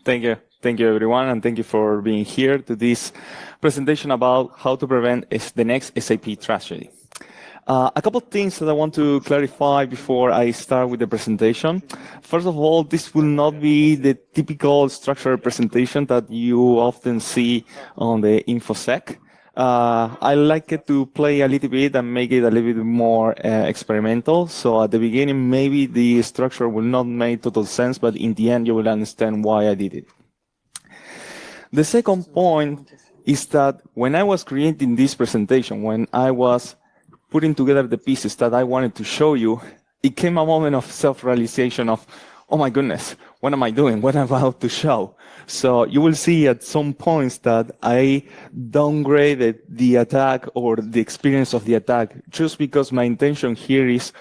Thank you, everyone, and thank you for being here to this presentation about how to prevent the next SAP tragedy. A couple of things that I want to clarify before I start with the presentation. First of all, this will not be the typical structured presentation that you often see on the InfoSec. I like it to play a little bit and make it a little bit more experimental. So at the beginning, maybe the structure will not make total sense, but in the end, you will understand why I did it. The second point is that when I was creating this presentation, when I was putting together the pieces that I wanted to show you, it came a moment of self-realization of, oh my goodness, what am I doing? What am I about to show? So you will see at some points that I downgraded the attack or the experience of the attack just because my intention here is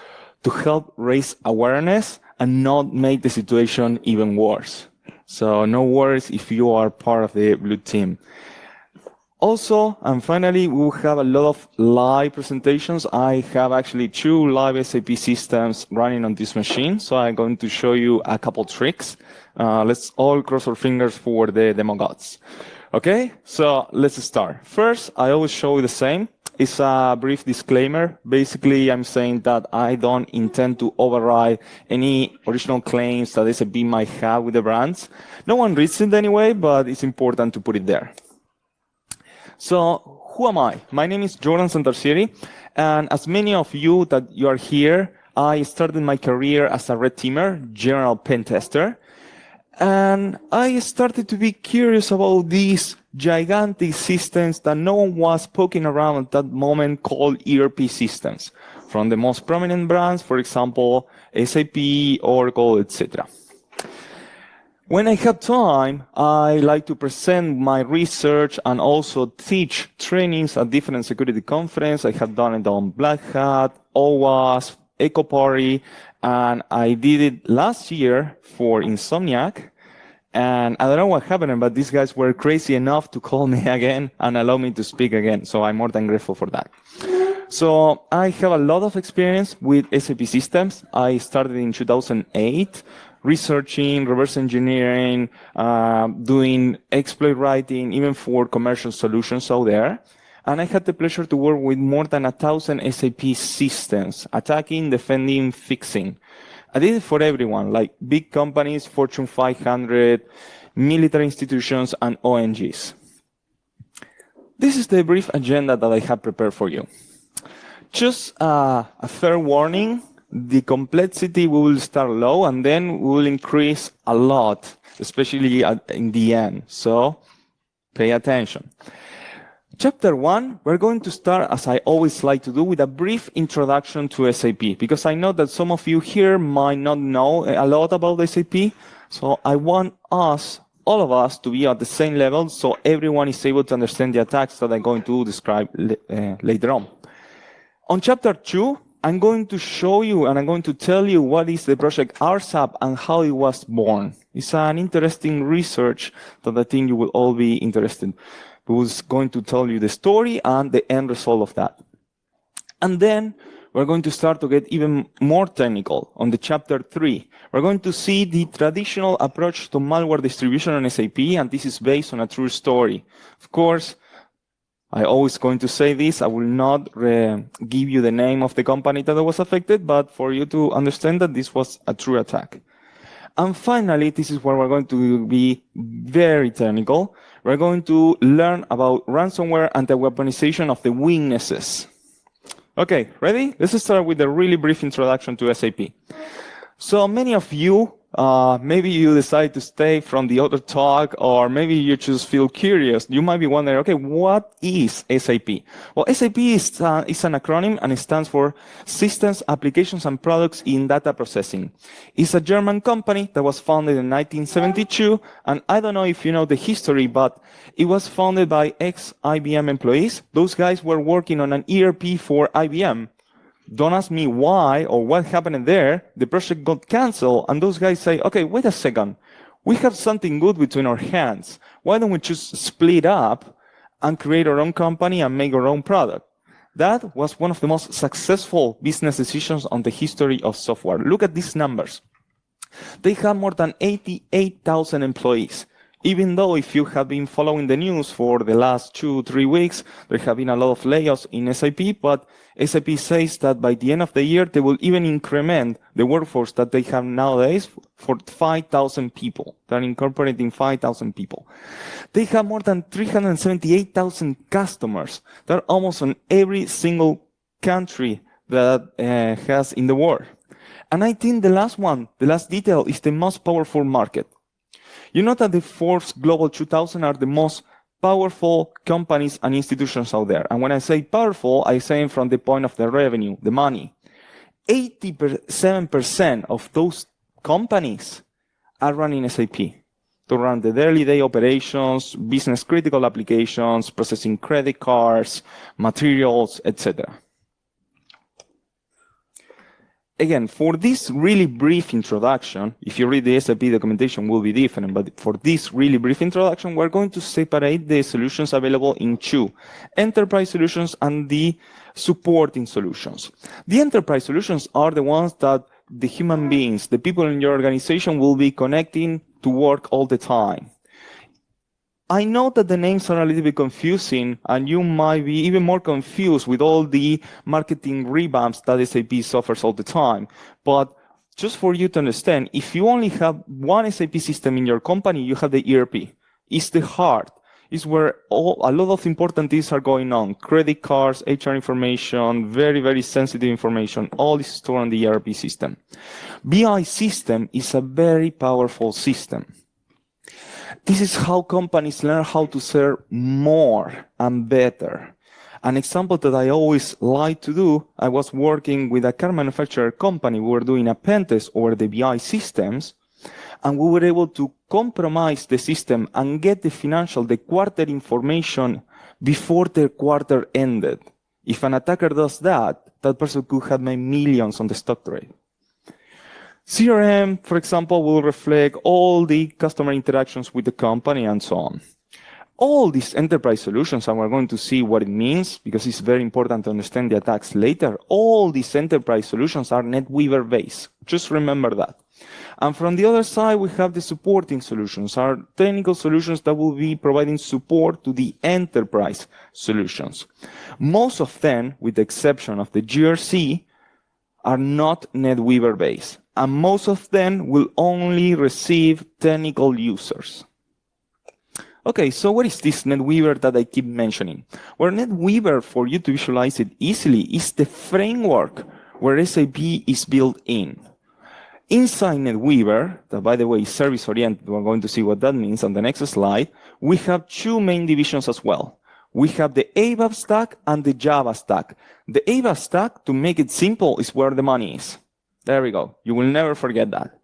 to help raise awareness and not make the situation even worse. So no worries if you are part of the blue team. Also, and finally, we will have a lot of live presentations. I have actually 2 live SAP systems running on this machine, so I'm going to show you a couple tricks. Let's all cross our fingers for the demo gods. Okay, so let's start. First, I always show the same. It's a brief disclaimer. Basically, I'm saying that I don't intend to override any original claims that SAP might have with the brands. No one reads it anyway, but it's important to put it there. So, who am I? My name is Jordan Santarcieri, and as many of you that you are here, I started my career as a red teamer, general pen tester, and I started to be curious about these gigantic systems that no one was poking around at that moment called ERP systems, from the most prominent brands, for example, SAP, Oracle, etc. When I have time, I like to present my research and also teach trainings at different security conferences. I have done it on Black Hat, OWASP, Echo Party, and I did it last year for Insomnihack. And I don't know what happened, but these guys were crazy enough to call me again and allow me to speak again. So I'm more than grateful for that. So I have a lot of experience with SAP systems. I started in 2008. Researching, reverse engineering, doing exploit writing, even for commercial solutions out there. And I had the pleasure to work with more than 1,000 SAP systems, attacking, defending, fixing. I did it for everyone, like big companies, Fortune 500, military institutions, and ONGs. This is the brief agenda that I have prepared for you. Just a fair warning. The complexity will start low and then will increase a lot, especially in the end. So pay attention. Chapter 1, we're going to start, as I always like to do, with a brief introduction to SAP, because I know that some of you here might not know a lot about SAP. So I want us, all of us, to be at the same level so everyone is able to understand the attacks that I'm going to describe later on. On chapter 2, I'm going to show you and I'm going to tell you what is the project RSAP and how it was born. It's an interesting research that I think you will all be interested in. Who's going to tell you the story and the end result of that. And then we're going to start to get even more technical on the chapter 3. We're going to see the traditional approach to malware distribution on SAP, and this is based on a true story. Of course, I always going to say this, I will not give you the name of the company that was affected, but for you to understand that this was a true attack. And finally, this is where we're going to be very technical. We're going to learn about ransomware and the weaponization of the weaknesses. Okay, ready? Let's start with a really brief introduction to SAP. So many of you, maybe you decide to stay from the other talk, or maybe you just feel curious. You might be wondering, okay, what is SAP? Well, SAP is an acronym, and it stands for Systems, Applications, and Products in Data Processing. It's a German company that was founded in 1972, and I don't know if you know the history, but it was founded by ex-IBM employees. Those guys were working on an ERP for IBM. Don't ask me why or what happened there. The project got canceled, and those guys say, okay, wait a second. We have something good between our hands. Why don't we just split up and create our own company and make our own product? That was one of the most successful business decisions on the history of software. Look at these numbers. They have more than 88,000 employees. Even though if you have been following the news for the last 2-3 weeks, there have been a lot of layoffs in SAP, but SAP says that by the end of the year, they will even increment the workforce that they have nowadays for 5,000 people. They're incorporating 5,000 people. They have more than 378,000 customers. They're almost on every single country that has in the world. And I think the last detail is the most powerful market. You know that the Forbes Global 2000 are the most powerful companies and institutions out there. And when I say powerful, I say from the point of the revenue, the money. 87% of those companies are running SAP to run the daily day operations, business critical applications, processing credit cards, materials, etc. Again, for this really brief introduction, if you read the SAP documentation will be different, but for this really brief introduction, we're going to separate the solutions available in two, enterprise solutions and the supporting solutions. The enterprise solutions are the ones that the human beings, the people in your organization will be connecting to work all the time. I know that the names are a little bit confusing, and you might be even more confused with all the marketing revamps that SAP suffers all the time. But just for you to understand, if you only have one SAP system in your company, you have the ERP. It's the heart. It's where a lot of important things are going on. Credit cards, HR information, very, very sensitive information, all is stored on the ERP system. BI system is a very powerful system. This is how companies learn how to serve more and better. An example that I always like to do, I was working with a car manufacturer company. We were doing a pen test over the BI systems, and we were able to compromise the system and get the quarter information before the quarter ended. If an attacker does that, that person could have made millions on the stock trade. CRM, for example, will reflect all the customer interactions with the company and so on. All these enterprise solutions, and we're going to see what it means because it's very important to understand the attacks later. All these enterprise solutions are NetWeaver based. Just remember that. And from the other side, we have the supporting solutions, our technical solutions that will be providing support to the enterprise solutions. Most of them, with the exception of the GRC, are not NetWeaver based. And most of them will only receive technical users. Okay, so what is this NetWeaver that I keep mentioning? Well, NetWeaver, for you to visualize it easily, is the framework where SAP is built in. Inside NetWeaver, that by the way is service-oriented, we're going to see what that means on the next slide, we have two main divisions as well. We have the ABAP stack and the Java stack. The ABAP stack, to make it simple, is where the money is. There we go. You will never forget that.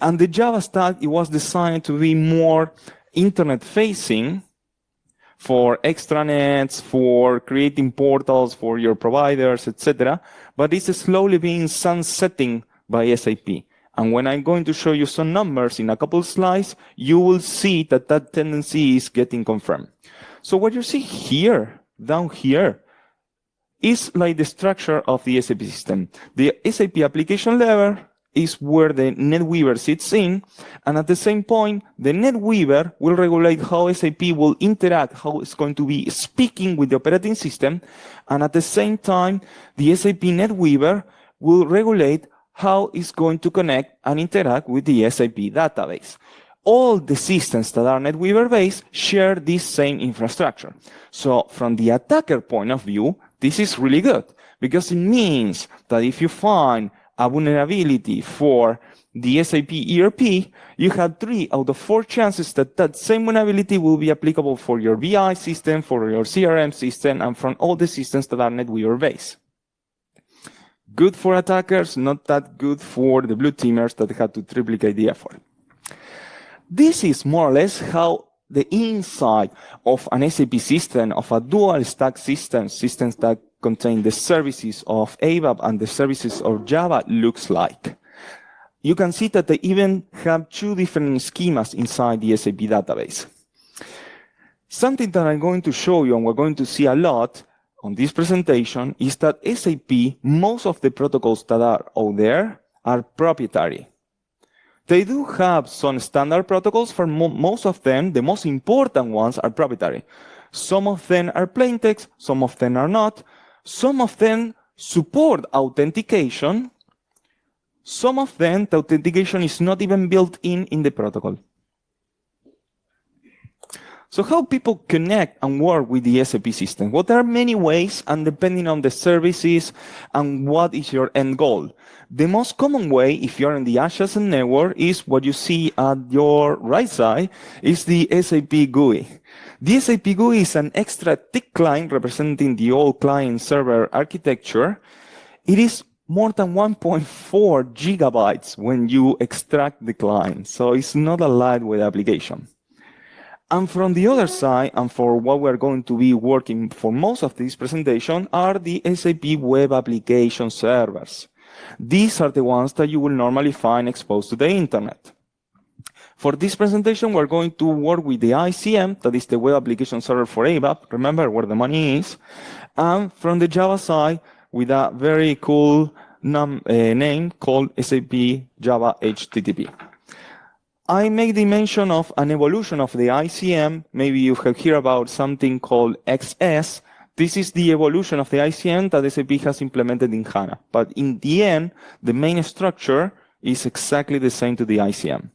And the Java stack, it was designed to be more internet-facing for extranets, for creating portals for your providers, etc. But it's slowly being sunsetting by SAP. And when I'm going to show you some numbers in a couple of slides, you will see that that tendency is getting confirmed. So what you see here, down here, is like the structure of the SAP system. The SAP application level is where the NetWeaver sits in, and at the same point, the NetWeaver will regulate how SAP will interact, how it's going to be speaking with the operating system, and at the same time, the SAP NetWeaver will regulate how it's going to connect and interact with the SAP database. All the systems that are NetWeaver-based share this same infrastructure. So from the attacker point of view, this is really good because it means that if you find a vulnerability for the SAP ERP, you have 3 out of 4 chances that that same vulnerability will be applicable for your BI system, for your CRM system, and from all the systems that are NetWeaver-based. Good for attackers, not that good for the blue teamers that had to triplicate the effort. This is more or less how the inside of an SAP system, of a dual stack system, systems that contain the services of ABAP and the services of Java looks like. You can see that they even have 2 different schemas inside the SAP database. Something that I'm going to show you, and we're going to see a lot on this presentation, is that SAP, most of the protocols that are out there are proprietary. They do have some standard protocols. For most of them, the most important ones are proprietary. Some of them are plain text, some of them are not. Some of them support authentication. Some of them, the authentication is not even built in the protocol. So how people connect and work with the SAP system? Well, there are many ways, and depending on the services and what is your end goal. The most common way, if you're in the adjacent network, is what you see at your right side, is the SAP GUI. The SAP GUI is an extra thick client representing the old client-server architecture. It is more than 1.4 gigabytes when you extract the client, so it's not a lightweight application. And from the other side, and for what we're going to be working for most of this presentation, are the SAP Web Application Servers. These are the ones that you will normally find exposed to the internet. For this presentation, we're going to work with the ICM, that is the Web Application Server for ABAP, remember where the money is, and from the Java side, with a very cool name called SAP Java HTTP. I made the mention of an evolution of the ICM. Maybe you have heard about something called XS. This is the evolution of the ICM that SAP has implemented in HANA. But in the end, the main structure is exactly the same to the ICM.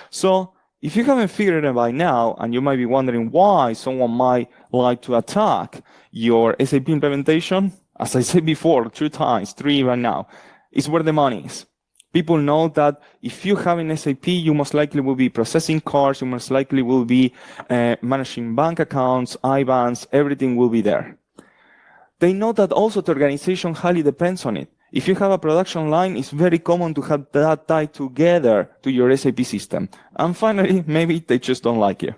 So if you haven't figured it by now, and you might be wondering why someone might like to attack your SAP implementation, as I said before, 2 times, 3 even now, is where the money is. People know that if you have an SAP, you most likely will be processing cards, you most likely will be managing bank accounts, IBANs, everything will be there. They know that also the organization highly depends on it. If you have a production line, it's very common to have that tied together to your SAP system. And finally, maybe they just don't like you.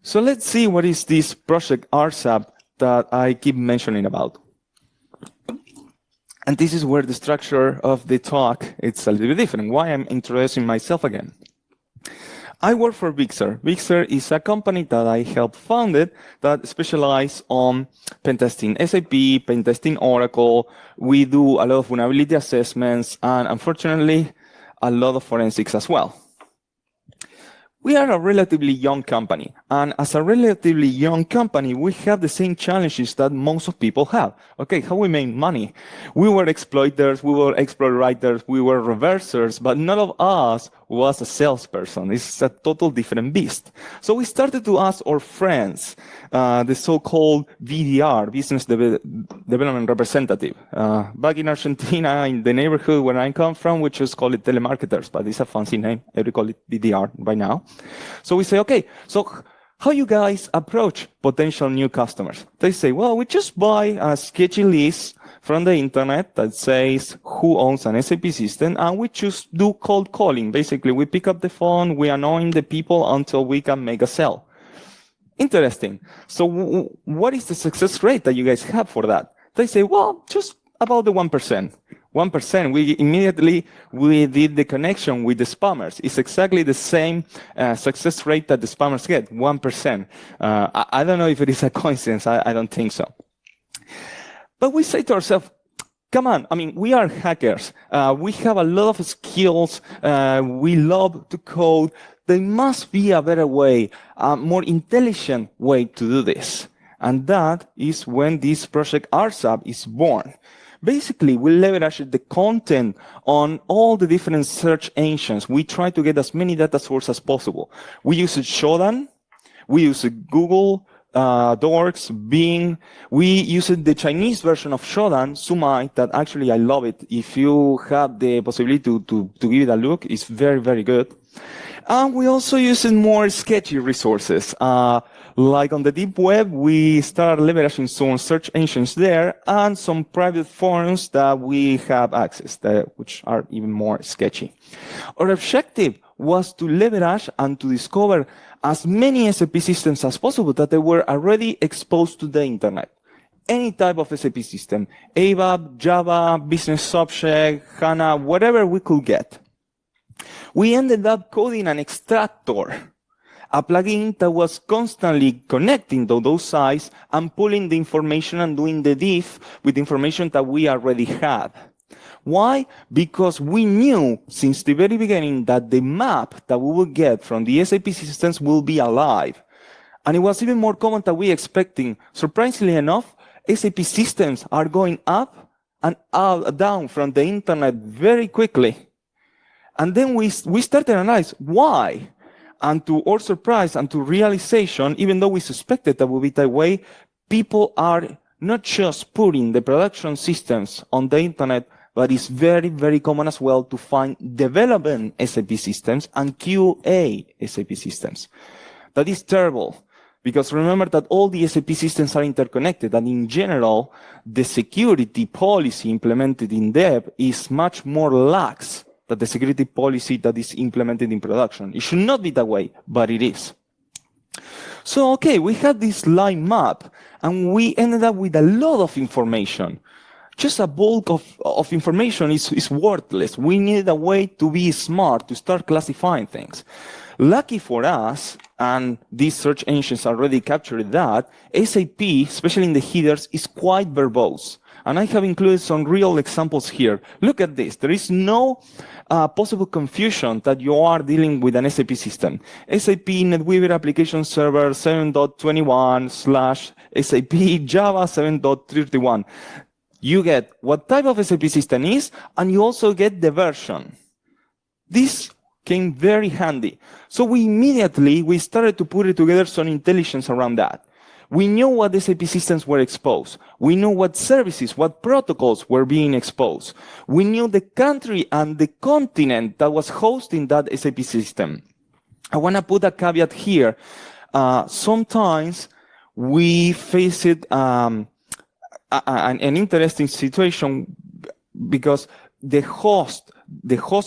So let's see what is this project RSAP that I keep mentioning about. And this is where the structure of the talk it's a little bit different. Why I'm introducing myself again. I work for Vixer. Vixer is a company that I helped founded that specializes on pen testing SAP, pen testing Oracle. We do a lot of vulnerability assessments and, unfortunately, a lot of forensics as well. We are a relatively young company, and as a relatively young company, we have the same challenges that most of people have. Okay, how we make money? We were exploiters, we were exploit writers, we were reversers, but none of us was a salesperson. It's a total different beast. So we started to ask our friends, the so-called VDR, Business Development Representative. Back in Argentina, in the neighborhood where I come from, we just call it telemarketers, but it's a fancy name. Everybody call it VDR by now. So we say, okay, so how you guys approach potential new customers? They say, well, we just buy a sketchy list from the internet that says who owns an SAP system, and we just do cold calling. Basically, we pick up the phone, we annoy the people until we can make a sale. Interesting. So what is the success rate that you guys have for that? They say, well, just about the 1%. 1%, we did the connection with the spammers. It's exactly the same success rate that the spammers get, 1%. I don't know if it is a coincidence. I don't think so. But we say to ourselves, come on, I mean, we are hackers. We have a lot of skills. We love to code. There must be a better way, a more intelligent way to do this. And that is when this project RSAP is born. Basically, we leverage the content on all the different search engines. We try to get as many data sources as possible. We use Shodan. We use Google, Dorks, Bing. We use the Chinese version of Shodan, Sumai, that actually I love it. If you have the possibility to give it a look, it's very, very good. And we also use more sketchy resources. Like on the deep web, we start leveraging some search engines there and some private forums that we have access to, which are even more sketchy. Our objective was to leverage and to discover as many SAP systems as possible that they were already exposed to the internet. Any type of SAP system, ABAP, Java, Business Object, HANA, whatever we could get. We ended up coding an extractor, a plugin that was constantly connecting to those sites and pulling the information and doing the diff with information that we already had. Why? Because we knew since the very beginning that the map that we will get from the SAP systems will be alive. And it was even more common than we expecting. Surprisingly enough, SAP systems are going up and down from the internet very quickly. And then we started to analyze why. And to our surprise and to realization, even though we suspected that would be that way, people are not just putting the production systems on the internet, but it's very, very common as well to find development SAP systems and QA SAP systems. That is terrible, because remember that all the SAP systems are interconnected, and in general, the security policy implemented in dev is much more lax than the security policy that is implemented in production. It should not be that way, but it is. So, okay, we had this line map, and we ended up with a lot of information. Just a bulk of information is worthless. We needed a way to be smart, to start classifying things. Lucky for us, and these search engines already captured that, SAP, especially in the headers, is quite verbose. And I have included some real examples here. Look at this. There is no possible confusion that you are dealing with an SAP system. SAP NetWeaver Application Server 7.21/SAP Java 7.31. You get what type of SAP system is, and you also get the version. This came very handy. So we started to put it together some intelligence around that. We knew what SAP systems were exposed. We knew what services, what protocols were being exposed. We knew the country and the continent that was hosting that SAP system. I want to put a caveat here. Sometimes we face it an interesting situation because the host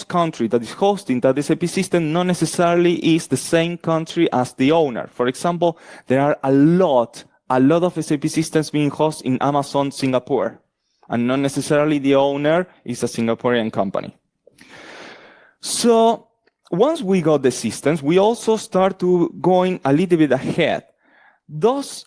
country that is hosting that SAP system not necessarily is the same country as the owner. For example, there are a lot of SAP systems being hosted in Amazon, Singapore, and not necessarily the owner is a Singaporean company. So once we got the systems, we also start to going a little bit ahead. Those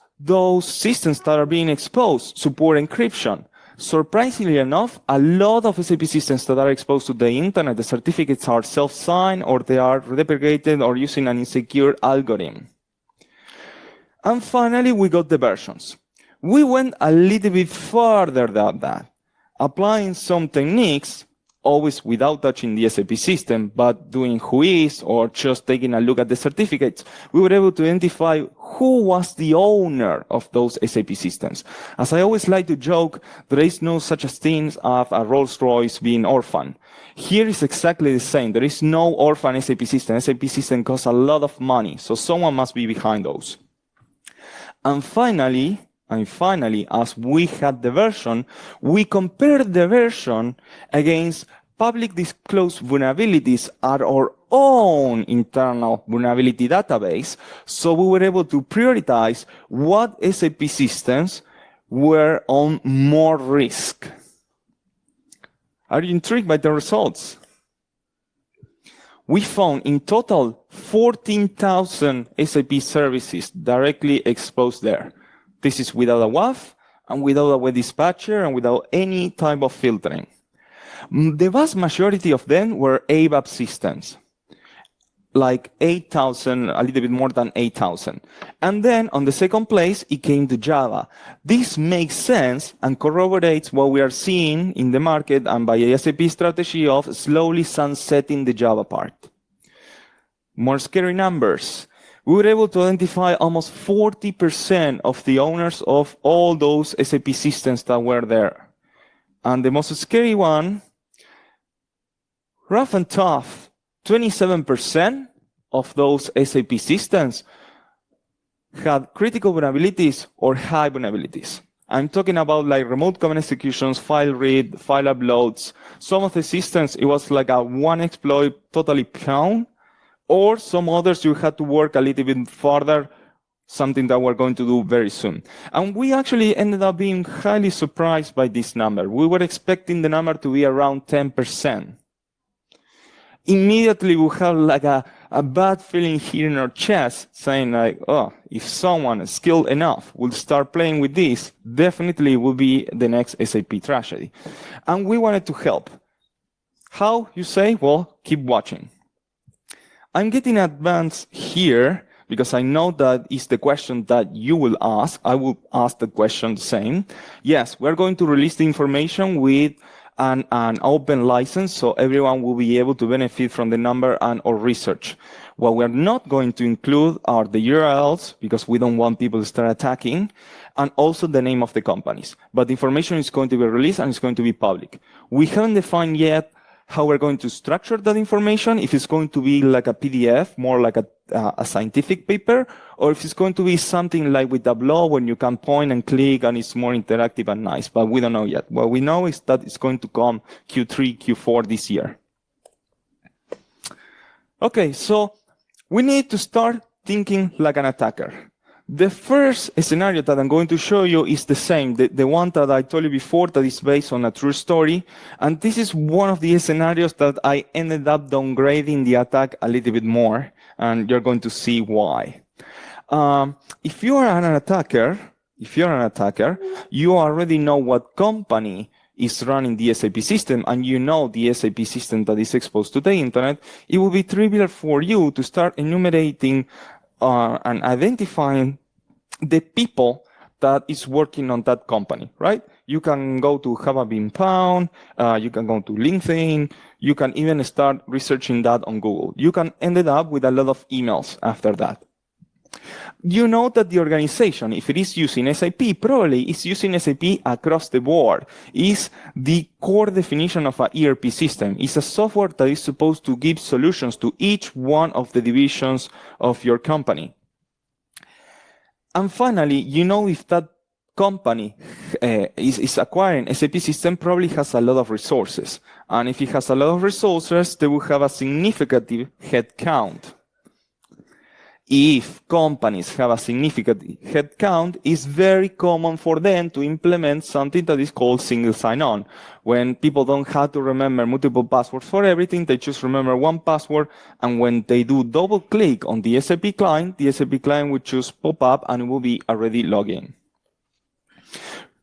systems that are being exposed support encryption. Surprisingly enough, a lot of SAP systems that are exposed to the internet, the certificates are self-signed or they are deprecated or using an insecure algorithm. And finally, we got the versions. We went a little bit further than that, applying some techniques, always without touching the SAP system, but doing whois or just taking a look at the certificates. We were able to identify who was the owner of those SAP systems. As I always like to joke, there is no such a thing as a Rolls-Royce being orphan. Here is exactly the same. There is no orphan SAP system. SAP system costs a lot of money, so someone must be behind those. And finally, as we had the version, we compared the version against public disclosed vulnerabilities at our own internal vulnerability database. So we were able to prioritize what SAP systems were on more risk. Are you intrigued by the results? We found in total 14,000 SAP services directly exposed there. This is without a WAF and without a web dispatcher and without any type of filtering. The vast majority of them were ABAP systems, like 8,000, a little bit more than 8,000. And then on the second place, it came to Java. This makes sense and corroborates what we are seeing in the market and by the SAP strategy of slowly sunsetting the Java part. More scary numbers. We were able to identify almost 40% of the owners of all those SAP systems that were there. And the most scary one, rough and tough, 27% of those SAP systems had critical vulnerabilities or high vulnerabilities. I'm talking about like remote command executions, file read, file uploads. Some of the systems, it was like a one exploit totally pound, or some others you had to work a little bit further, something that we're going to do very soon. And we actually ended up being highly surprised by this number. We were expecting the number to be around 10%. Immediately we have like a a bad feeling here in our chest saying like, oh, if someone skilled enough will start playing with this, definitely it will be the next SAP tragedy. And we wanted to help. How, you say? Well, keep watching. I'm getting advanced here because I know that is the question that you will ask. I will ask the question the same. Yes, we're going to release the information with an open license, so everyone will be able to benefit from the number and or research. What we're not going to include are the URLs, because we don't want people to start attacking, and also the name of the companies. But the information is going to be released and it's going to be public. We haven't defined yet how we're going to structure that information, if it's going to be like a PDF, more like a scientific paper, or if it's going to be something like with Tableau when you can point and click and it's more interactive and nice, but we don't know yet. What we know is that it's going to come Q3, Q4 this year. Okay, so we need to start thinking like an attacker. The first scenario that I'm going to show you is the same, the one that I told you before that is based on a true story. And this is one of the scenarios that I ended up downgrading the attack a little bit more, and you're going to see why. If you are an attacker, you already know what company is running the SAP system, and you know the SAP system that is exposed to the internet. It will be trivial for you to start enumerating and identifying the people that is working on that company, right? You can go to Have I Been Found, you can go to LinkedIn, you can even start researching that on Google. You can end up with a lot of emails after that. You know that the organization, if it is using SAP, probably is using SAP across the board. Is the core definition of an ERP system. It's a software that is supposed to give solutions to each one of the divisions of your company. And finally, you know if that company is acquiring SAP system, probably has a lot of resources. And if it has a lot of resources, they will have a significant headcount. If companies have a significant headcount, it's very common for them to implement something that is called single sign-on. When people don't have to remember multiple passwords for everything, they just remember one password, and when they do double click on the SAP client will just pop up and it will be already logged in.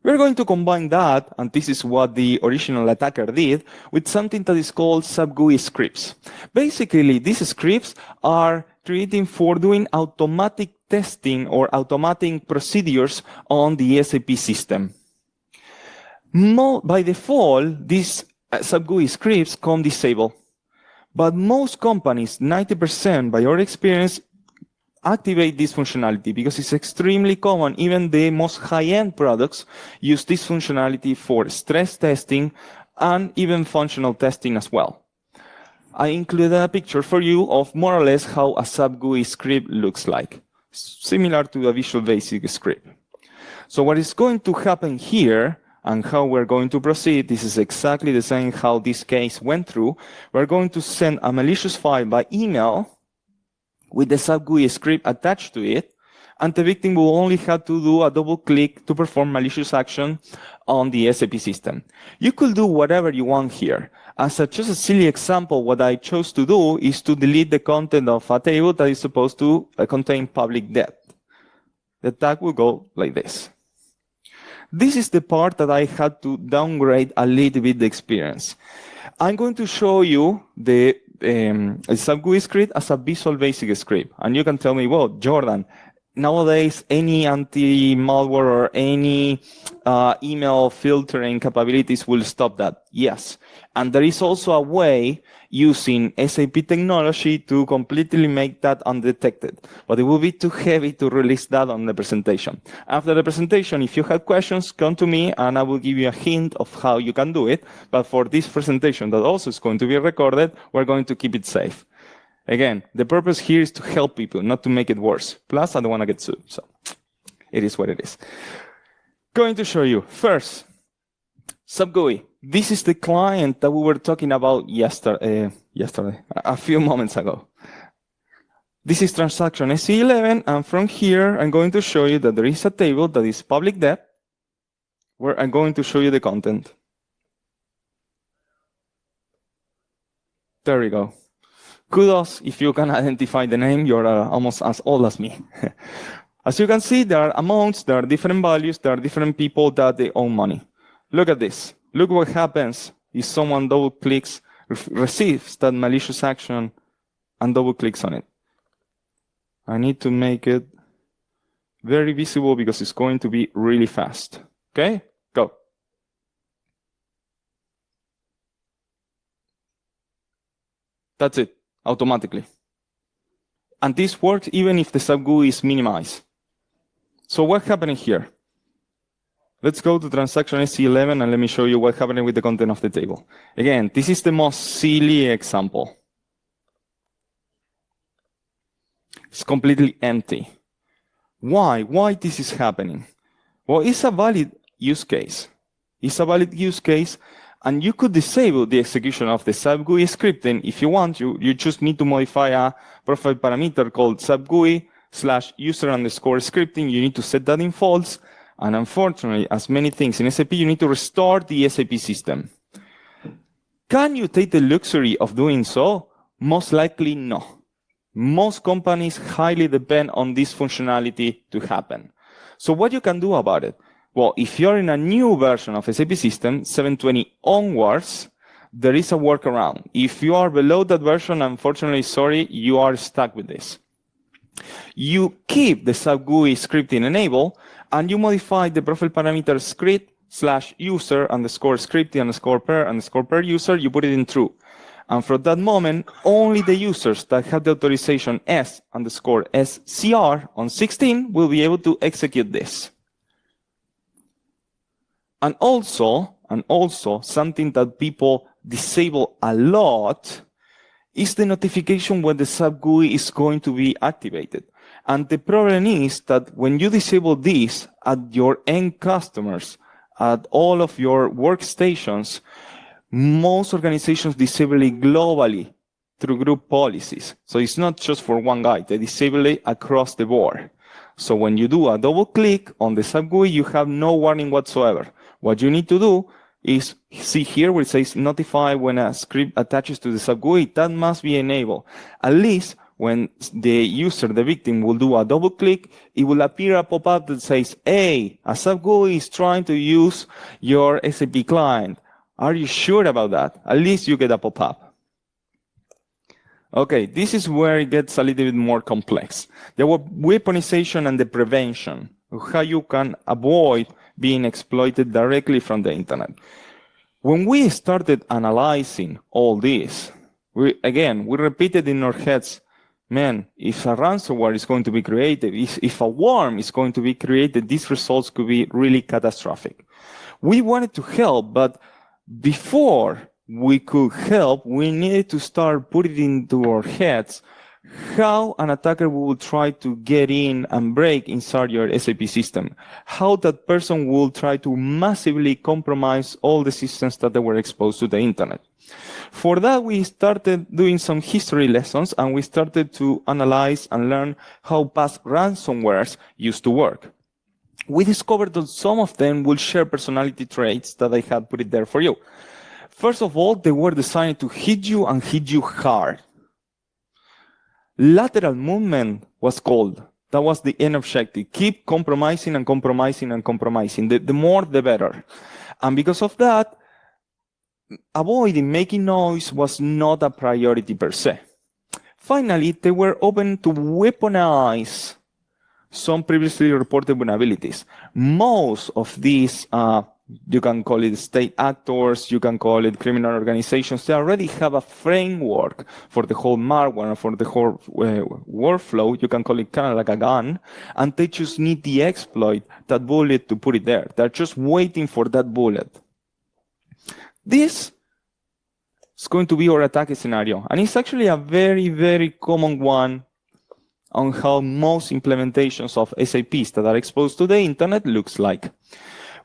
We're going to combine that, and this is what the original attacker did, with something that is called SAP GUI scripts. Basically, these scripts are creating for doing automatic testing or automatic procedures on the SAP system. By default, these SAP GUI scripts come disabled. But most companies, 90% by our experience, activate this functionality because it's extremely common. Even the most high-end products use this functionality for stress testing and even functional testing as well. I included a picture for you of more or less how a SAP GUI script looks like, similar to a Visual Basic script. So what is going to happen here and how we're going to proceed, this is exactly the same how this case went through. We're going to send a malicious file by email with the SAP GUI script attached to it, and the victim will only have to do a double click to perform malicious action on the SAP system. You could do whatever you want here. As just a silly example, what I chose to do is to delete the content of a table that is supposed to contain public debt. The tag will go like this. This is the part that I had to downgrade a little bit the experience. I'm going to show you the SAP GUI script as a Visual Basic script. And you can tell me, well, Jordan, nowadays any anti-malware or any email filtering capabilities will stop that. Yes. And there is also a way using SAP technology to completely make that undetected. But it will be too heavy to release that on the presentation. After the presentation, if you have questions, come to me and I will give you a hint of how you can do it. But for this presentation that also is going to be recorded, we're going to keep it safe. Again, the purpose here is to help people, not to make it worse. Plus, I don't want to get sued, so it is what it is. Going to show you. First, SAP GUI. This is the client that we were talking about yesterday, a few moments ago. This is transaction SE11, and from here, I'm going to show you that there is a table that is public debt, where I'm going to show you the content. There we go. Kudos if you can identify the name. You're almost as old as me. As you can see, there are amounts, there are different values, there are different people that they owe money. Look at this. Look what happens if someone double-clicks, receives that malicious action, and double-clicks on it. I need to make it very visible because it's going to be really fast. Okay? Go. That's it, automatically. And this works even if the SAP GUI is minimized. So what's happening here? Let's go to transaction SC11 and let me show you what's happening with the content of the table. Again, this is the most silly example. It's completely empty. Why? Why this is happening? Well, it's a valid use case. It's a valid use case, and you could disable the execution of the SAP GUI scripting if you want. You just need to modify a profile parameter called SAP GUI/user_scripting. You need to set that in false. And unfortunately, as many things in SAP, you need to restore the SAP system. Can you take the luxury of doing so? Most likely, no. Most companies highly depend on this functionality to happen. So what you can do about it? Well, if you're in a new version of SAP system, 720 onwards, there is a workaround. If you are below that version, unfortunately, sorry, you are stuck with this. You keep the SAP GUI scripting enabled, and you modify the profile parameter script/user_scripting_per_per user, you put it in true. And from that moment, only the users that have the authorization S_SCR on 16 will be able to execute this. And also, something that people disable a lot is the notification when the SAP GUI is going to be activated. And the problem is that when you disable this at your end customers, at all of your workstations, most organizations disable it globally through group policies. So it's not just for one guy, they disable it across the board. So when you do a double click on the SAP GUI, you have no warning whatsoever. What you need to do is see here where it says notify when a script attaches to the SAP GUI. That must be enabled. At least when the user, the victim, will do a double click, it will appear a pop-up that says, hey, a SAP GUI is trying to use your SAP client. Are you sure about that? At least you get a pop-up. Okay, this is where it gets a little bit more complex. The weaponization and the prevention of how you can avoid being exploited directly from the internet. When we started analyzing all this, we repeated in our heads, man, if a ransomware is going to be created, if a worm is going to be created, these results could be really catastrophic. We wanted to help, but before we could help, we needed to start putting into our heads how an attacker will try to get in and break inside your SAP system, how that person will try to massively compromise all the systems that they were exposed to the internet. For that, we started doing some history lessons, and we started to analyze and learn how past ransomwares used to work. We discovered that some of them will share personality traits that I had put it there for you. First of all, they were designed to hit you and hit you hard. Lateral movement was called. That was the end objective. Keep compromising and compromising and compromising. The more, the better. And because of that, avoiding making noise was not a priority per se. Finally, they were open to weaponize some previously reported vulnerabilities. Most of these, you can call it state actors, you can call it criminal organizations, they already have a framework for the whole malware and for the whole workflow. You can call it kind of like a gun, and they just need the exploit, that bullet, to put it there. They're just waiting for that bullet. This is going to be our attack scenario, and it's actually a very, very common one on how most implementations of SAPs that are exposed to the internet looks like.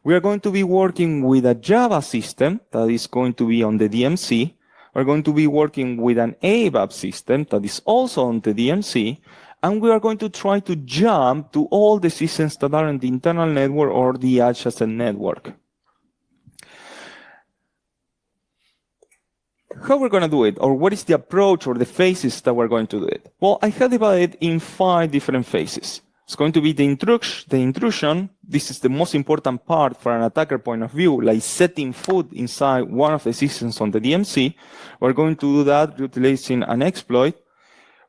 We are going to be working with a Java system that is going to be on the DMC. We're going to be working with an ABAP system that is also on the DMC. And we are going to try to jump to all the systems that are in the internal network or the adjacent network. how we're going to do it, or what is the approach or the phases that we're going to do it? Well, I have divided it in 5 different phases. It's going to be the intrusion. This is the most important part for an attacker point of view, like setting foot inside one of the systems on the DMC. We're going to do that utilizing an exploit.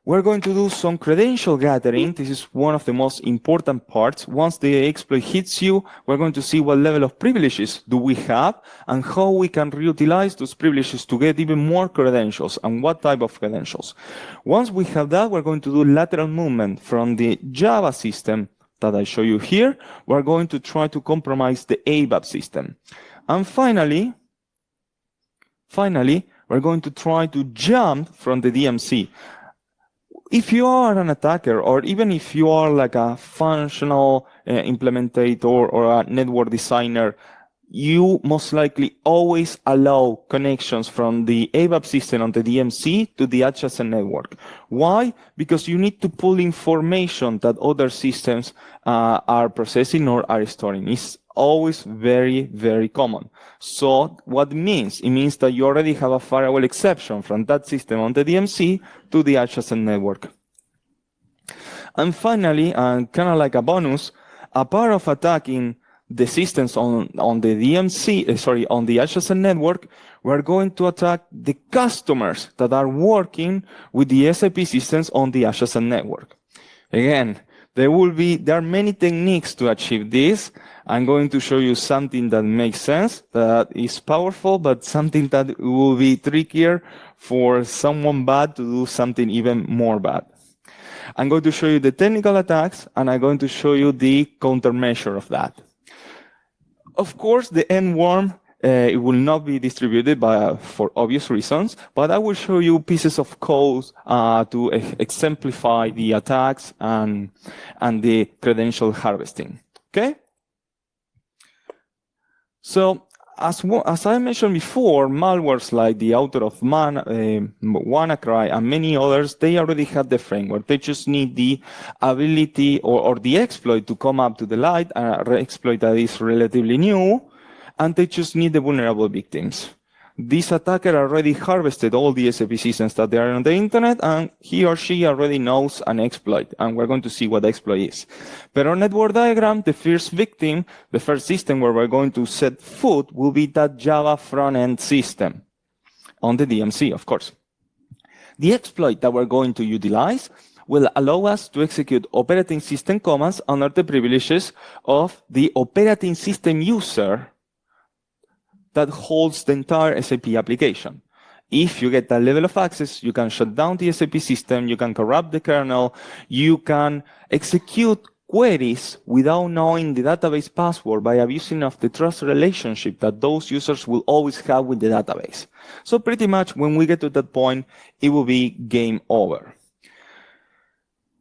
We're going to do some credential gathering. This is one of the most important parts. Once the exploit hits you, we're going to see what level of privileges do we have and how we can reutilize those privileges to get even more credentials and what type of credentials. Once we have that, we're going to do lateral movement from the Java system that I show you here. We're going to try to compromise the ABAP system. And finally, we're going to try to jump from the DMC. If you are an attacker, or even if you are like a functional implementator or a network designer, you most likely always allow connections from the ABAP system on the DMC to the adjacent network. Why? Because you need to pull information that other systems are processing or are storing. It's always very, very common. So what it means? It means that you already have a firewall exception from that system on the DMC to the adjacent network. And finally, and kind of like a bonus, a part of attacking the systems on the DMC, on the adjacent network, we're going to attack the customers that are working with the SAP systems on the adjacent network. Again, there are many techniques to achieve this. I'm going to show you something that makes sense, that is powerful, but something that will be trickier for someone bad to do something even more bad. I'm going to show you the technical attacks, and I'm going to show you the countermeasure of that. Of course, the end worm, it will not be distributed for obvious reasons, but I will show you pieces of code to exemplify the attacks and the credential harvesting. Okay? So, as I mentioned before, malwares like the author of WannaCry and many others, they already have the framework. They just need the ability or the exploit to come up to the light, an exploit that is relatively new, and they just need the vulnerable victims. This attacker already harvested all the SAP systems that are on the internet, and he or she already knows an exploit, and we're going to see what the exploit is. But on network diagram, the first victim, the first system where we're going to set foot will be that Java front-end system on the DMC, of course. The exploit that we're going to utilize will allow us to execute operating system commands under the privileges of the operating system user that holds the entire SAP application. If you get that level of access, you can shut down the SAP system, you can corrupt the kernel, you can execute queries without knowing the database password by abusing of the trust relationship that those users will always have with the database. So pretty much when we get to that point, it will be game over.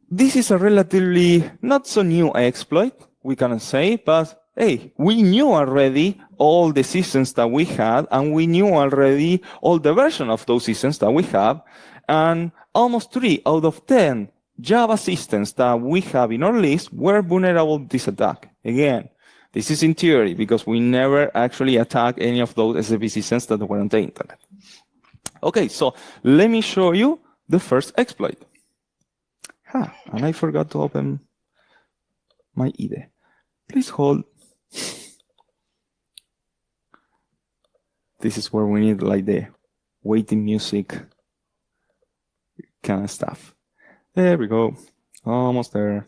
This is a relatively not so new exploit, we can say, but hey, we knew already all the systems that we had, and we knew already all the version of those systems that we have, and almost 3 out of 10 Java systems that we have in our list were vulnerable to this attack. Again, this is in theory, because we never actually attacked any of those SAP systems that were on the internet. Okay, so let me show you the first exploit. And I forgot to open my IDE. Please hold. This is where we need like the waiting music kind of stuff. There we go. Almost there.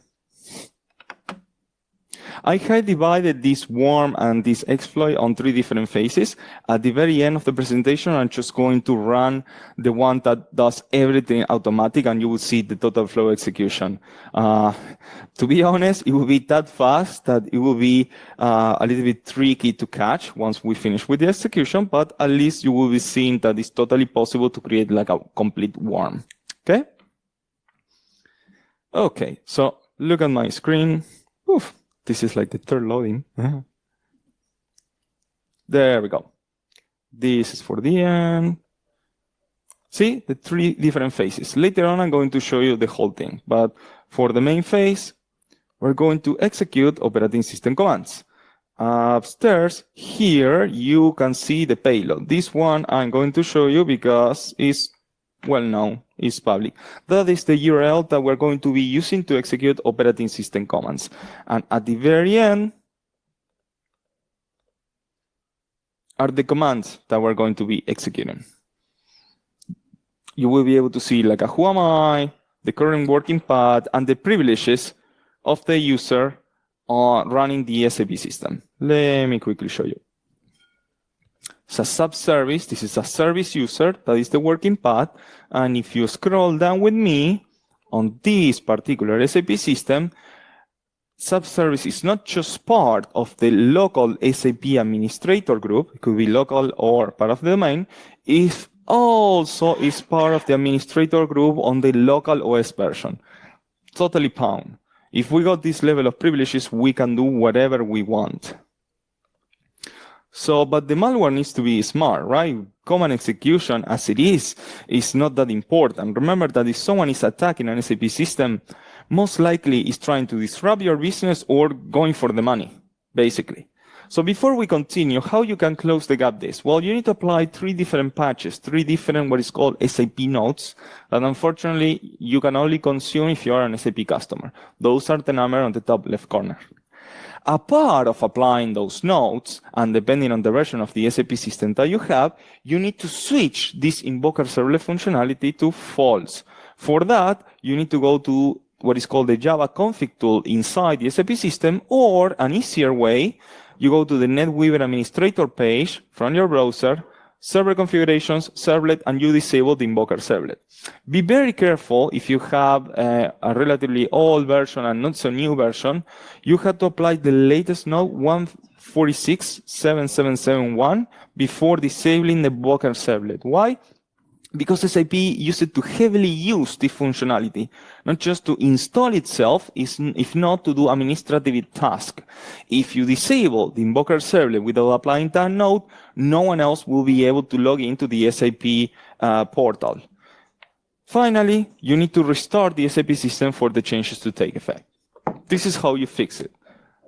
I had divided this worm and this exploit on 3 different phases. At the very end of the presentation, I'm just going to run the one that does everything automatic, and you will see the total flow execution. To be honest, it will be that fast that it will be a little bit tricky to catch once we finish with the execution, but at least you will be seeing that it's totally possible to create like a complete worm. Okay? Okay, so look at my screen. Oof. This is like the third loading. There we go. This is for the end. See, the 3 different phases. Later on, I'm going to show you the whole thing. But for the main phase, we're going to execute operating system commands. Upstairs, here you can see the payload. This one I'm going to show you because it's well known, it's public. That is the URL that we're going to be using to execute operating system commands. And at the very end are the commands that we're going to be executing. You will be able to see like a who am I, the current working path, and the privileges of the user running the SAP system. Let me quickly show you. It's a sub-service. This is a service user. That is the working path. And if you scroll down with me on this particular SAP system, sub-service is not just part of the local SAP administrator group. It could be local or part of the domain. It also is part of the administrator group on the local OS version. Totally pound. If we got this level of privileges, we can do whatever we want. So, but the malware needs to be smart, right? Command execution, as it is not that important. Remember that if someone is attacking an SAP system, most likely is trying to disrupt your business or going for the money, basically. So before we continue, how you can close the gap this? Well, you need to apply 3 different patches, 3 different what is called SAP nodes that unfortunately you can only consume if you are an SAP customer. Those are the number on the top left corner. A part of applying those nodes, and depending on the version of the SAP system that you have, you need to switch this invoker servlet functionality to false. For that, you need to go to what is called the Java config tool inside the SAP system, or an easier way, you go to the NetWeaver administrator page from your browser, server configurations, servlet, and you disable the invoker servlet. Be very careful if you have a relatively old version and not so new version. You have to apply the latest node 146.7771 before disabling the invoker servlet. Why? Because SAP used to heavily use this functionality, not just to install itself, if not to do administrative tasks. If you disable the invoker servlet without applying that node, no one else will be able to log into the SAP portal. Finally, you need to restart the SAP system for the changes to take effect. This is how you fix it.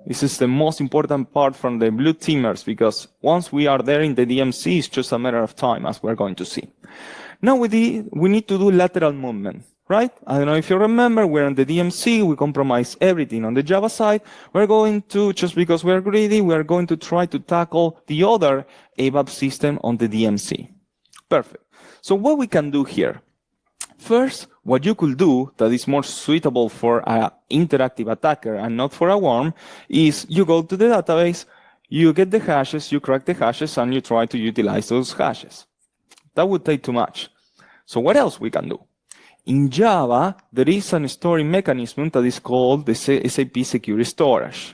This is the most important part from the blue teamers, because once we are there in the DMC, it's just a matter of time, as we're going to see. Now we need to do lateral movement, right? I don't know if you remember, we're on the DMC, we compromise everything on the Java side. We're going to, just because we're greedy, we're going to try to tackle the other ABAP system on the DMC. Perfect. So what we can do here? First, what you could do that is more suitable for an interactive attacker and not for a worm is you go to the database, you get the hashes, you crack the hashes, and you try to utilize those hashes. That would take too much. So what else we can do? In Java, there is a storing mechanism that is called the SAP Security Storage.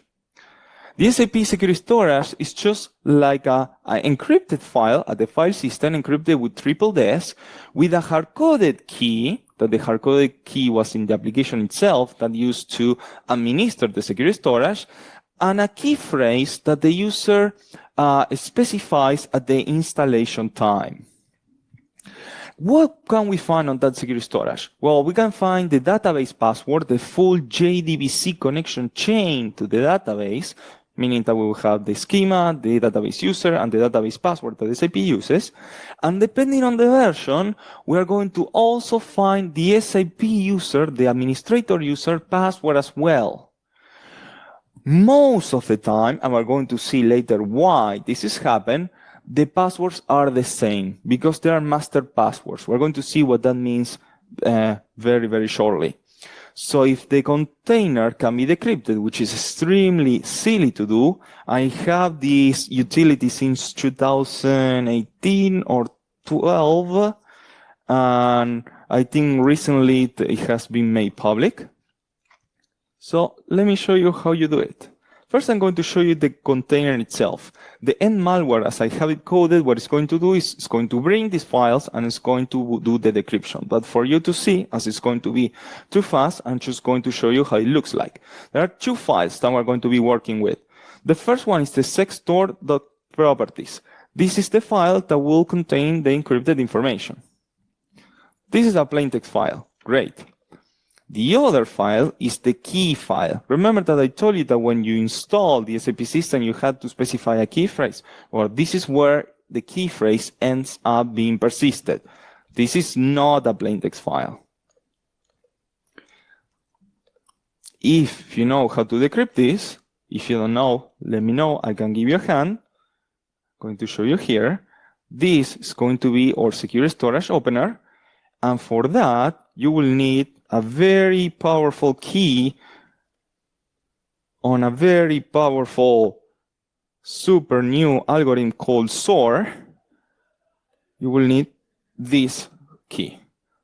The SAP Security Storage is just like an encrypted file at the file system, encrypted with triple S, with a hard-coded key, that the hard-coded key was in the application itself that used to administer the security storage, and a key phrase that the user specifies at the installation time. What can we find on that security storage? Well, we can find the database password, the full JDBC connection chain to the database, meaning that we will have the schema, the database user, and the database password that SAP uses. And depending on the version, we are going to also find the SAP user, the administrator user password as well. Most of the time, and we're going to see later why this is happening, the passwords are the same because they are master passwords. We're going to see what that means very, very shortly. So if the container can be decrypted, which is extremely silly to do, I have this utility since 2018 or 12, and I think recently it has been made public. So let me show you how you do it. First, I'm going to show you the container itself. The end malware, as I have it coded, what it's going to do is it's going to bring these files and it's going to do the decryption. But for you to see, as it's going to be too fast, I'm just going to show you how it looks like. There are 2 files that we're going to be working with. The first one is the sextor.properties. This is the file that will contain the encrypted information. This is a plain text file. Great. The other file is the key file. Remember that I told you that when you install the SAP system, you had to specify a key phrase. Well, this is where the key phrase ends up being persisted. This is not a plain text file. If you know how to decrypt this, if you don't know, let me know. I can give you a hand. I'm going to show you here. This is going to be our secure storage opener. And for that, you will need a very powerful key on a very powerful, super new algorithm called SOAR. You will need this key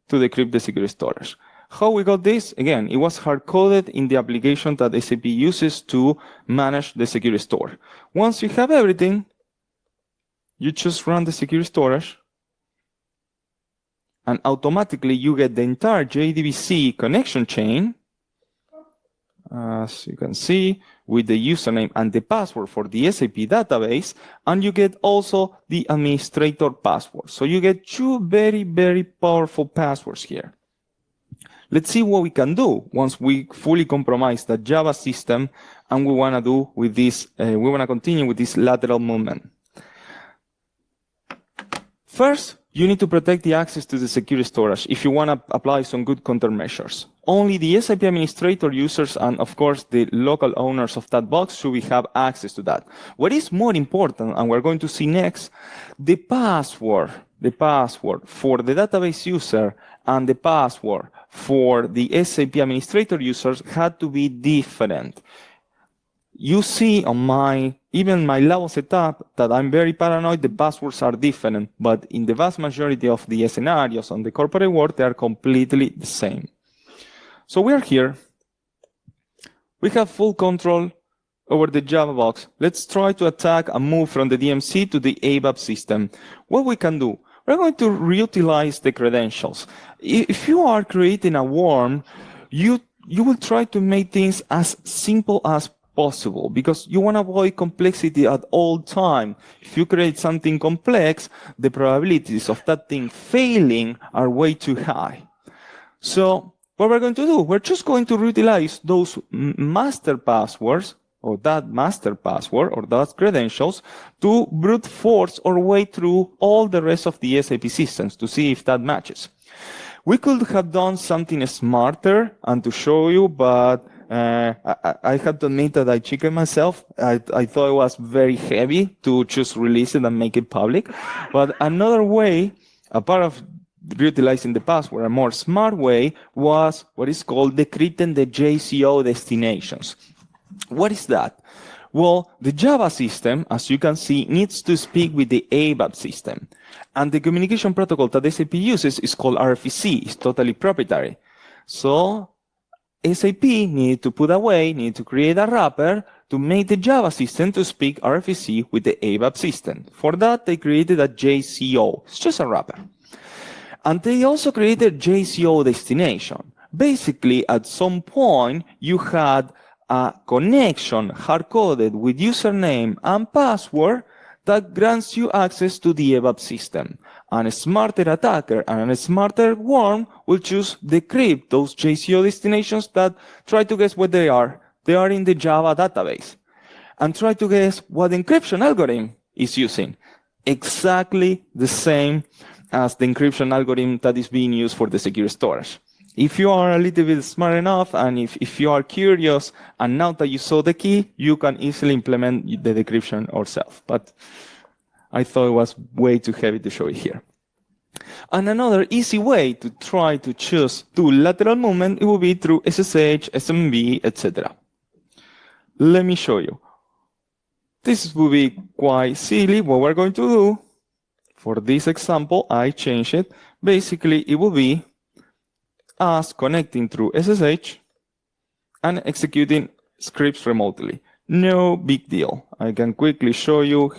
to decrypt the secure storage. How we got this? Again, it was hard-coded in the application that SAP uses to manage the secure store. Once you have everything, you just run the secure storage, and automatically you get the entire JDBC connection chain, as you can see, with the username and the password for the SAP database, and you get also the administrator password. So you get two very, very powerful passwords here. Let's see what we can do once we fully compromise the Java system and we want to do with this, we want to continue with this lateral movement. First, you need to protect the access to the secure storage if you want to apply some good countermeasures. Only the SAP administrator users and, of course, the local owners of that box should have access to that. What is more important, and we're going to see next, the password for the database user and the password for the SAP administrator users had to be different. You see on even my labo setup that I'm very paranoid, the passwords are different, but in the vast majority of the scenarios on the corporate world, they are completely the same. So we are here. We have full control over the Java box. Let's try to attack and move from the DMC to the ABAP system. What we can do? We're going to reutilize the credentials. If you are creating a worm, you will try to make things as simple as possible because you want to avoid complexity at all time. If you create something complex, the probabilities of that thing failing are way too high. So what we're going to do, we're just going to reutilize those master passwords or that master password or those credentials to brute force our way through all the rest of the SAP systems to see if that matches. We could have done something smarter and to show you, but I have to admit that I cheated myself. I thought it was very heavy to just release it and make it public. But another way, apart of reutilizing the password, a more smart way was what is called decrypting the JCO destinations. What is that? Well, the Java system, as you can see, needs to speak with the ABAP system. And the communication protocol that SAP uses is called RFC. It's totally proprietary. So SAP needed to needed to create a wrapper to make the Java system to speak RFC with the ABAP system. For that, they created a JCO. It's just a wrapper. And they also created JCO destination. Basically, at some point, you had a connection hard-coded with username and password that grants you access to the ABAP system. And a smarter attacker and a smarter worm will choose decrypt those JCO destinations that try to guess what they are. They are in the Java database. And try to guess what encryption algorithm is using. Exactly the same as the encryption algorithm that is being used for the secure storage. If you are a little bit smart enough, and if you are curious, and now that you saw the key, you can easily implement the decryption yourself. But I thought it was way too heavy to show it here. And another easy way to try to choose two lateral movement, it will be through SSH, SMB, etc. Let me show you. This will be quite silly. What we're going to do, for this example, I changed it. Basically, it will be us connecting through SSH and executing scripts remotely. No big deal. I can quickly show you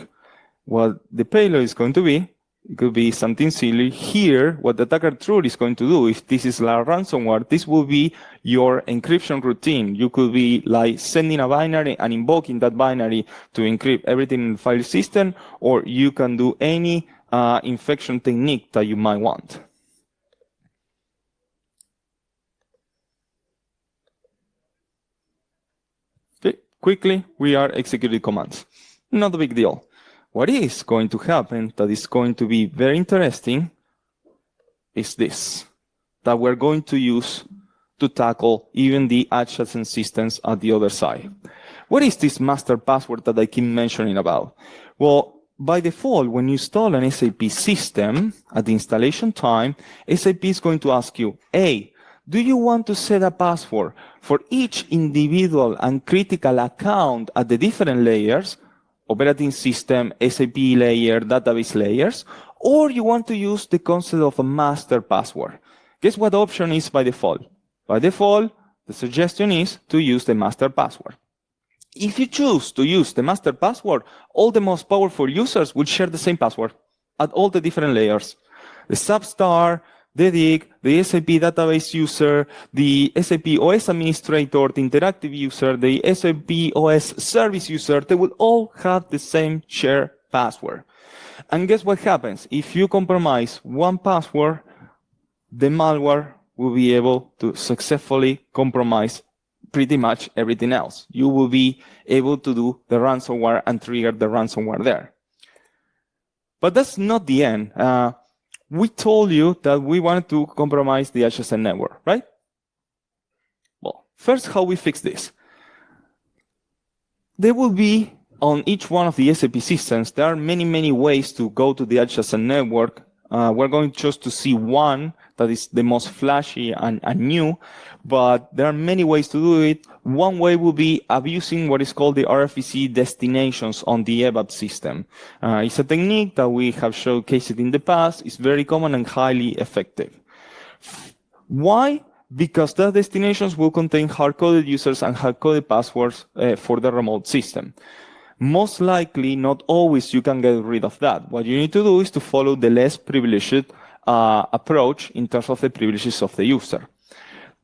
what the payload is going to be. It could be something silly. Here, what the attacker truly is going to do, if this is like ransomware, this will be your encryption routine. You could be like sending a binary and invoking that binary to encrypt everything in the file system, or you can do any infection technique that you might want. quickly, we are executing commands. Not a big deal. What is going to happen that is going to be very interesting is this, that we're going to use to tackle even the adjacent systems at the other side. What is this master password that I keep mentioning about? Well, by default, when you install an SAP system, at the installation time, SAP is going to ask you, hey, do you want to set a password for each individual and critical account at the different layers, operating system, SAP layer, database layers, or you want to use the concept of a master password? Guess what option is by default? By default, the suggestion is to use the master password. If you choose to use the master password, all the most powerful users will share the same password at all the different layers. The substar, the DIG, the SAP database user, the SAP OS administrator, the interactive user, the SAP OS service user, they will all have the same shared password. And guess what happens? If you compromise one password, the malware will be able to successfully compromise pretty much everything else. You will be able to do the ransomware and trigger the ransomware there. But that's not the end. We told you that we wanted to compromise the adjacent network, right? Well, first, how we fix this? There will be, on each one of the SAP systems, there are many, many ways to go to the adjacent network. We're going just to see one that is the most flashy and new, but there are many ways to do it. One way will be abusing what is called the RFC destinations on the EBAP system. It's a technique that we have showcased in the past. It's very common and highly effective. Why? Because the destinations will contain hard-coded users and hard-coded passwords for the remote system. Most likely, not always you can get rid of that. What you need to do is to follow the less privileged approach in terms of the privileges of the user.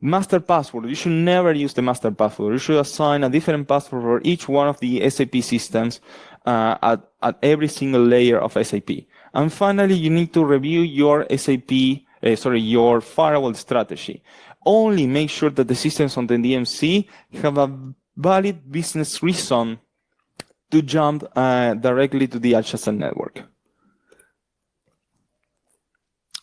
Master password, you should never use the master password. You should assign a different password for each one of the SAP systems at every single layer of SAP. And finally, you need to review your your firewall strategy. Only make sure that the systems on the DMC have a valid business reason to jump directly to the adjacent network.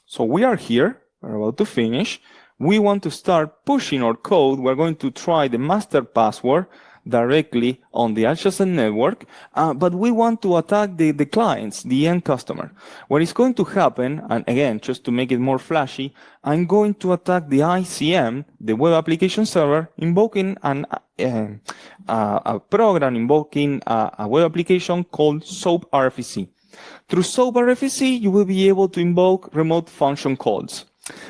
So we are here, we're about to finish. We want to start pushing our code. We're going to try the master password directly on the adjacent network, but we want to attack the clients, the end customer. What is going to happen, and again, just to make it more flashy, I'm going to attack the ICM, the web application server, invoking a program invoking a web application called SOAP RFC. Through SOAP RFC, you will be able to invoke remote function calls.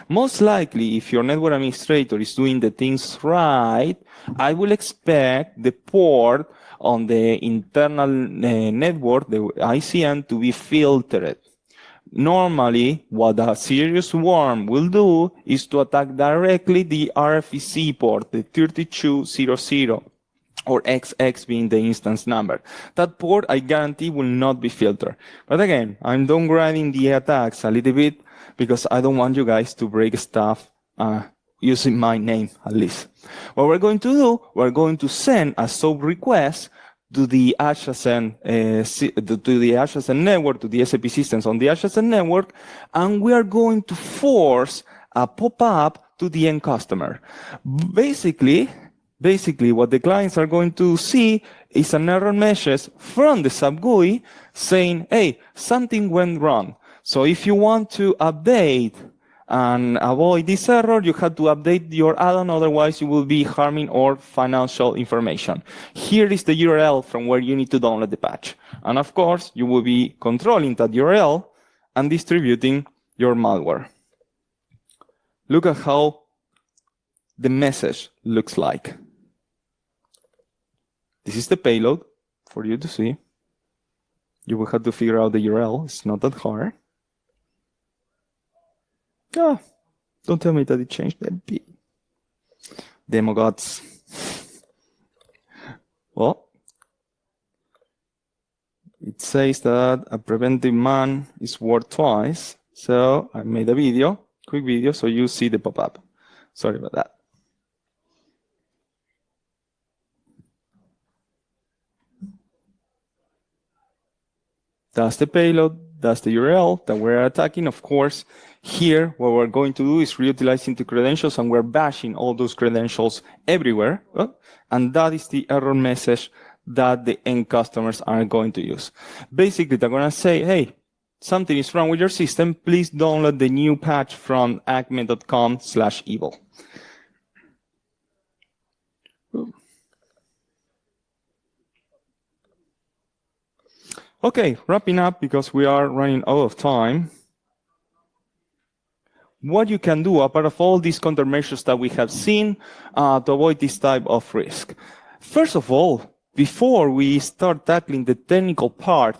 Most likely, if your network administrator is doing the things right, I will expect the port on the internal network, the ICM, to be filtered. Normally, what a serious worm will do is to attack directly the RFC port, the 3200, or XX being the instance number. That port, I guarantee, will not be filtered. But again, I'm downgrading the attacks a little bit because I don't want you guys to break stuff using my name, at least. What we're going to do, we're going to send a SOAP request to the adjacent network, to the SAP systems on the adjacent network, and we are going to force a pop-up to the end customer. Basically, what the clients are going to see is an error message from the SAP GUI saying, hey, something went wrong. So if you want to update and avoid this error, you have to update your add-on, otherwise you will be harming our financial information. Here is the URL from where you need to download the patch. And of course, you will be controlling that URL and distributing your malware. Look at how the message looks like. This is the payload for you to see. You will have to figure out the URL. It's not that hard. Ah, don't tell me that it changed the IP. Demo gods. Well, it says that a preventive man is worth twice. So I made a video, quick video, so you see the pop-up. Sorry about that. That's the payload. That's the URL that we're attacking. Of course, here, what we're going to do is reutilizing the credentials, and we're bashing all those credentials everywhere. And that is the error message that the end customers are going to use. Basically, they're going to say, hey, something is wrong with your system. Please download the new patch from acme.com/evil. Okay, wrapping up because we are running out of time. What you can do, apart of all these countermeasures that we have seen, to avoid this type of risk. First of all, before we start tackling the technical part,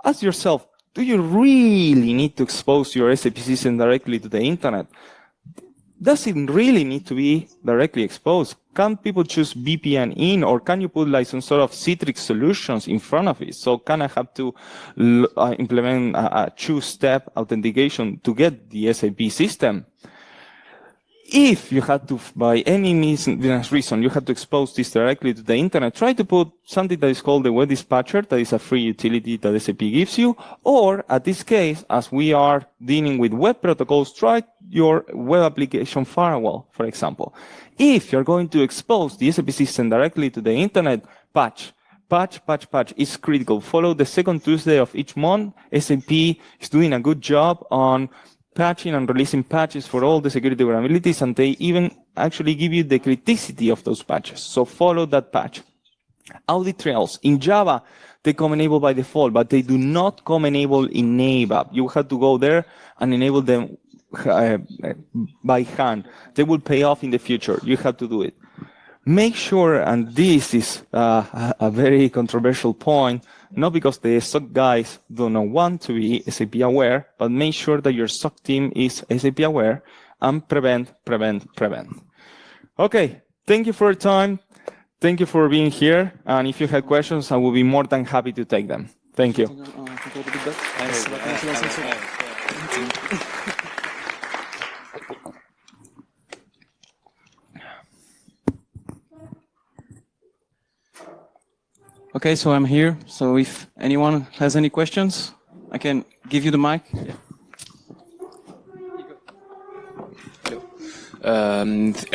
ask yourself, do you really need to expose your SAP system directly to the internet? Does it really need to be directly exposed? Can people choose VPN in, or can you put like some sort of Citrix solutions in front of it? So can I have to implement a two-step authentication to get the SAP system? If you had to, by any reason, you had to expose this directly to the internet, try to put something that is called the Web Dispatcher, that is a free utility that SAP gives you, or at this case, as we are dealing with web protocols, try your web application firewall, for example. If you're going to expose the SAP system directly to the internet, patch is critical. Follow the second Tuesday of each month. SAP is doing a good job on patching and releasing patches for all the security vulnerabilities, and they even actually give you the criticity of those patches. So follow that patch. Audit trails. In Java, they come enabled by default, but they do not come enabled in ABAP. You have to go there and enable them by hand. They will pay off in the future. You have to do it. Make sure, and this is a very controversial point, not because the SOC guys do not want to be SAP aware, but make sure that your SOC team is SAP aware and prevent. Okay, thank you for your time. Thank you for being here. And if you have questions, I will be more than happy to take them. Thank you. Okay, so I'm here. So if anyone has any questions, I can give you the mic. Yeah.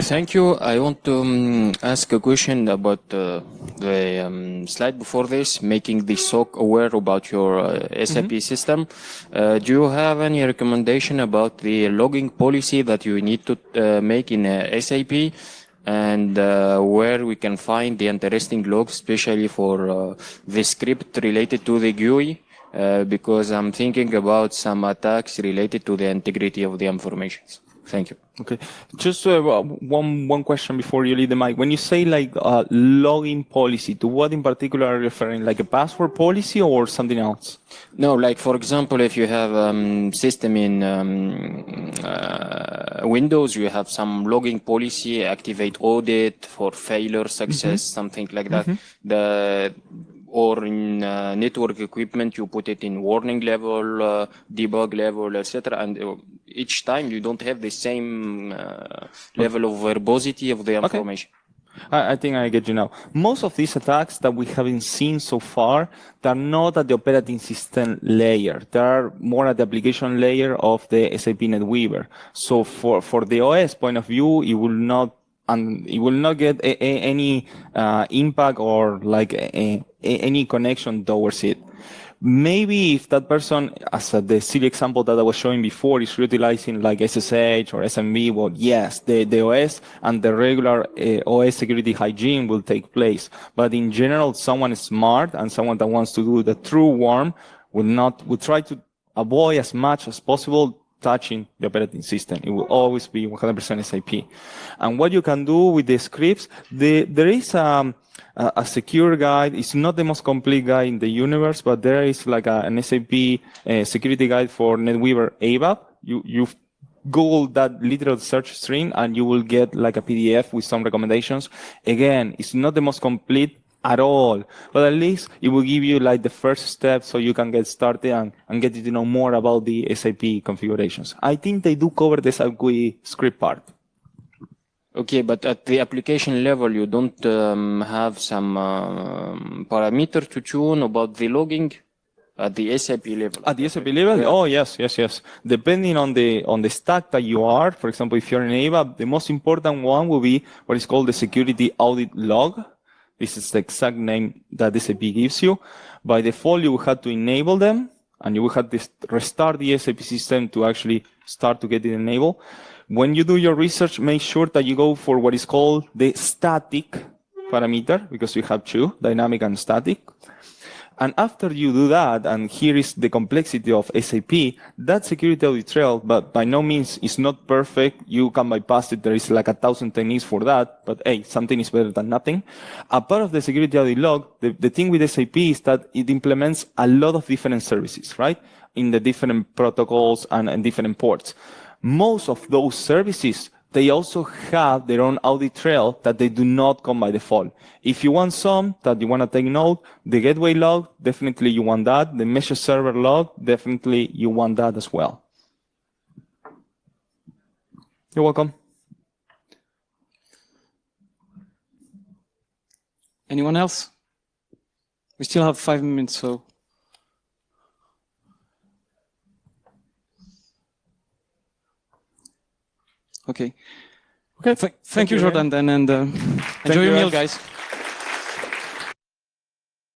Thank you. I want to ask a question about the slide before this, making the SOC aware about your SAP system. Do you have any recommendation about the logging policy that you need to make in SAP? And where we can find the interesting logs, especially for the script related to the GUI, because I'm thinking about some attacks related to the integrity of the information. Thank you. Okay, just one question before you leave the mic. When you say like login policy, to what in particular are you referring? Like a password policy or something else? No, like for example, if you have system in Windows, you have some logging policy, activate audit for failure, success, something like that. Or in network equipment, you put it in warning level, debug level, etc. And each time you don't have the same level of verbosity of the information. I think I get you now. Most of these attacks that we haven't seen so far, they're not at the operating system layer. They're more at the application layer of the SAP NetWeaver. So for the OS point of view, it will not get any impact or like any connection towards it. Maybe if that person, as the silly example that I was showing before, is utilizing like SSH or SMB, well, yes, the OS and the regular OS security hygiene will take place. But in general, someone smart and someone that wants to do the true worm will try to avoid as much as possible touching the operating system. It will always be 100% SAP. And what you can do with the scripts, there is a secure guide. It's not the most complete guide in the universe, but there is like an SAP security guide for NetWeaver ABAP. You Google that literal search string and you will get like a PDF with some recommendations. Again, it's not the most complete at all, but at least it will give you like the first step so you can get started and get to know more about the SAP configurations. I think they do cover the SAP script part. Okay, but at the application level, you don't have some parameter to tune about the logging at the SAP level. At the SAP level? Yeah. Oh, yes. Depending on the stack that you are, for example, if you're in ABAP, the most important one will be what is called the security audit log. This is the exact name that SAP gives you. By default, you will have to enable them, and you will have to restart the SAP system to actually start to get it enabled. When you do your research, make sure that you go for what is called the static parameter, because we have two, dynamic and static. And after you do that, and here is the complexity of SAP, that security audit trail, but by no means is not perfect. You can bypass it. There is like 1,000 techniques for that, but hey, something is better than nothing. A part of the security audit log, the thing with SAP is that it implements a lot of different services, right? In the different protocols and different ports. Most of those services, they also have their own audit trail that they do not come by default. If you want some that you want to take note, the gateway log, definitely you want that. The mesh server log, definitely you want that as well. You're welcome. Anyone else? We still have 5 minutes, so. Okay. Thank you, Jordan, then, and enjoy your meal, guys.